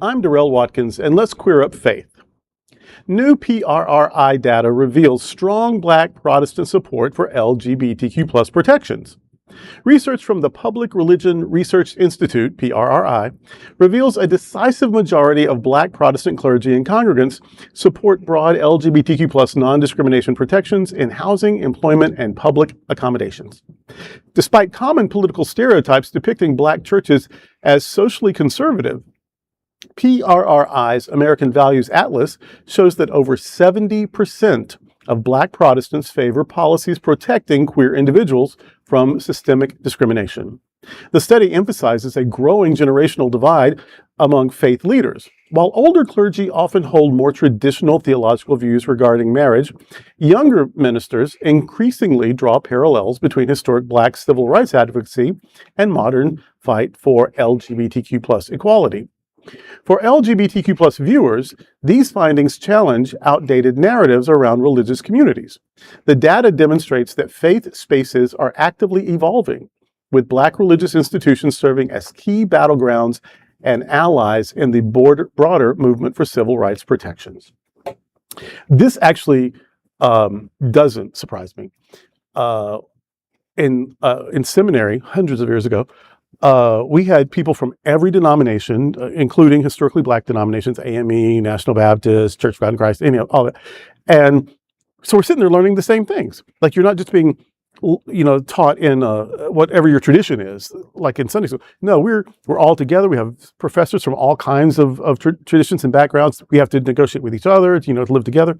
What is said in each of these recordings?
I'm Darrell Watkins, and let's queer up faith. New PRRI data reveals strong Black Protestant support for LGBTQ+ protections. Research from the Public Religion Research Institute, PRRI, reveals a decisive majority of Black Protestant clergy and congregants support broad LGBTQ+ non-discrimination protections in housing, employment, and public accommodations. Despite common political stereotypes depicting Black churches as socially conservative, PRRI's American Values Atlas shows that over 70% of Black Protestants favor policies protecting queer individuals from systemic discrimination. The study emphasizes a growing generational divide among faith leaders. While older clergy often hold more traditional theological views regarding marriage, younger ministers increasingly draw parallels between historic Black civil rights advocacy and modern fight for LGBTQ+ equality. For LGBTQ+ viewers, these findings challenge outdated narratives around religious communities. The data demonstrates that faith spaces are actively evolving, with Black religious institutions serving as key battlegrounds and allies in the broader movement for civil rights protections. This actually doesn't surprise me. In seminary, hundreds of years ago, we had people from every denomination, including historically Black denominations, AME, National Baptist, Church of God in Christ, all that. And so we're sitting there learning the same things. Like, you're not just being, taught in whatever your tradition is, like in Sunday school. No, we're all together. We have professors from all kinds of traditions and backgrounds. We have to negotiate with each other, to live together.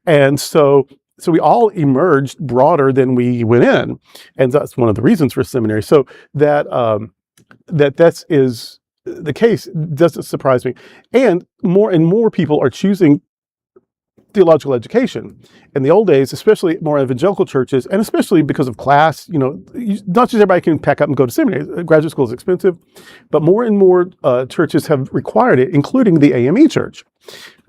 And so we all emerged broader than we went in, and that's one of the reasons for seminary. So that is the case doesn't surprise me. And more people are choosing theological education. In the old days, especially more evangelical churches, and especially because of class, not just everybody can pack up and go to seminary. Graduate school is expensive, but more and more churches have required it, including the AME church.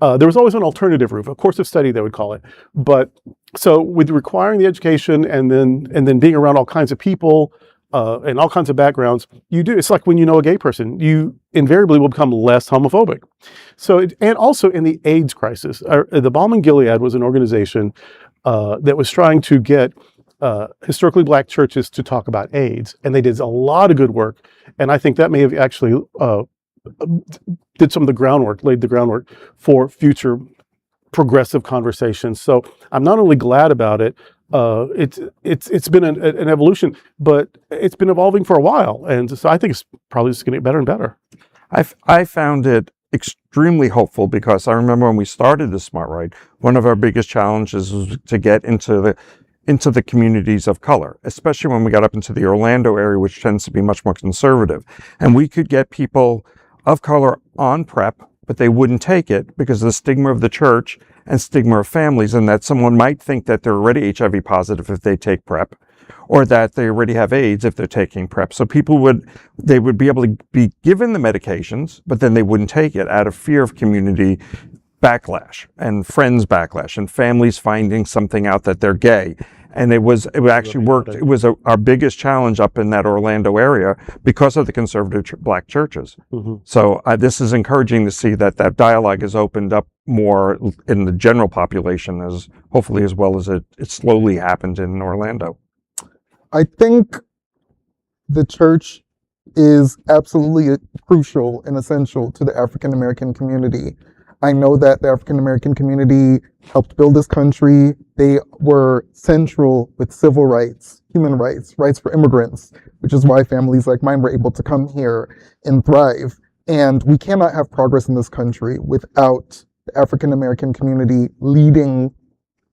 There was always an alternative route, a course of study, they would call it. But so with requiring the education and then being around all kinds of people and all kinds of backgrounds, it's like when you know a gay person, you invariably will become less homophobic. So, and also in the AIDS crisis, the Balm and Gilead was an organization that was trying to get historically Black churches to talk about AIDS, and they did a lot of good work. And I think that may have actually laid the groundwork for future progressive conversations. So I'm not only glad about it, it's been an evolution, but it's been evolving for a while. And so I think it's probably just going to get better and better. I found it extremely hopeful, because I remember when we started the Smart Right, one of our biggest challenges was to get into the communities of color, especially when we got up into the Orlando area, which tends to be much more conservative. And we could get people of color on PrEP, but they wouldn't take it because of the stigma of the church and stigma of families, and that someone might think that they're already HIV positive if they take PrEP, or that they already have AIDS if they're taking PrEP. So people would be able to be given the medications, but then they wouldn't take it out of fear of community backlash and friends backlash and families finding something out that they're gay. And it actually worked. It was our biggest challenge up in that Orlando area because of the conservative Black churches. Mm-hmm. So this is encouraging to see that dialogue has opened up more in the general population, as hopefully as well as it slowly happened in Orlando. I think the church is absolutely crucial and essential to the African American community. I know that the African American community helped build this country. They were central with civil rights, human rights, rights for immigrants, which is why families like mine were able to come here and thrive. And we cannot have progress in this country without the African American community leading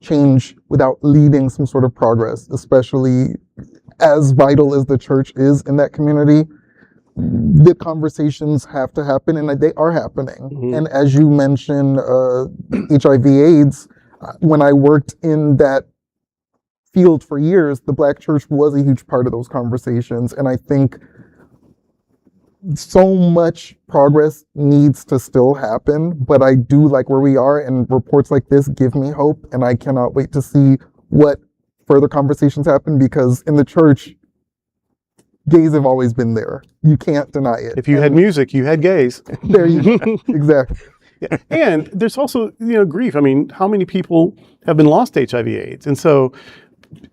change, without leading some sort of progress, especially as vital as the church is in that community. The conversations have to happen, and they are happening. Mm-hmm. And as you mentioned, HIV/AIDS, when I worked in that field for years, the Black church was a huge part of those conversations. And I think so much progress needs to still happen, but I do like where we are, and reports like this give me hope, and I cannot wait to see what further conversations happen, because in the church, gays have always been there. You can't deny it. If you had music, you had gays. There you go. Exactly. Yeah. And there's also, grief. I mean, how many people have been lost to HIV/AIDS? And so,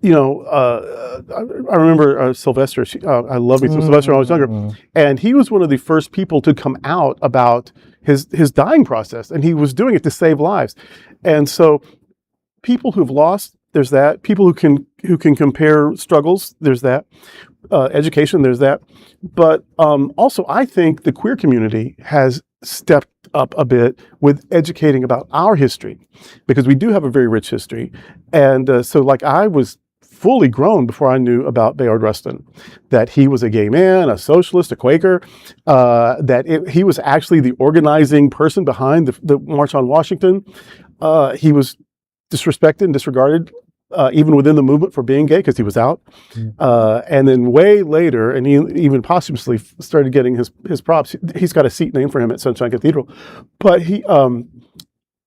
I remember Sylvester. I loved me some Sylvester when I was younger, and he was one of the first people to come out about his dying process, and he was doing it to save lives. And so, people who've lost, there's that. People who can compare struggles, there's that. Education, there's that. But also, I think the queer community has stepped up a bit with educating about our history, because we do have a very rich history. And so like I was fully grown before I knew about Bayard Rustin, that he was a gay man, a socialist, a Quaker, he was actually the organizing person behind the March on Washington. He was disrespected and disregarded even within the movement for being gay because he was out. And then way later, and he even posthumously started getting his props. He's got a seat named for him at Sunshine Cathedral. But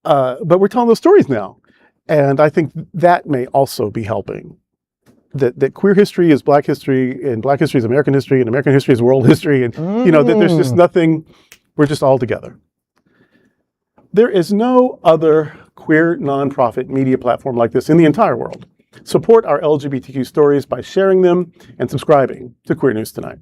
but we're telling those stories now. And I think that may also be helping. That queer history is Black history, and Black history is American history, and American history is world history. And, that there's just nothing, we're just all together. There is no other queer nonprofit media platform like this in the entire world. Support our LGBTQ stories by sharing them and subscribing to Queer News Tonight.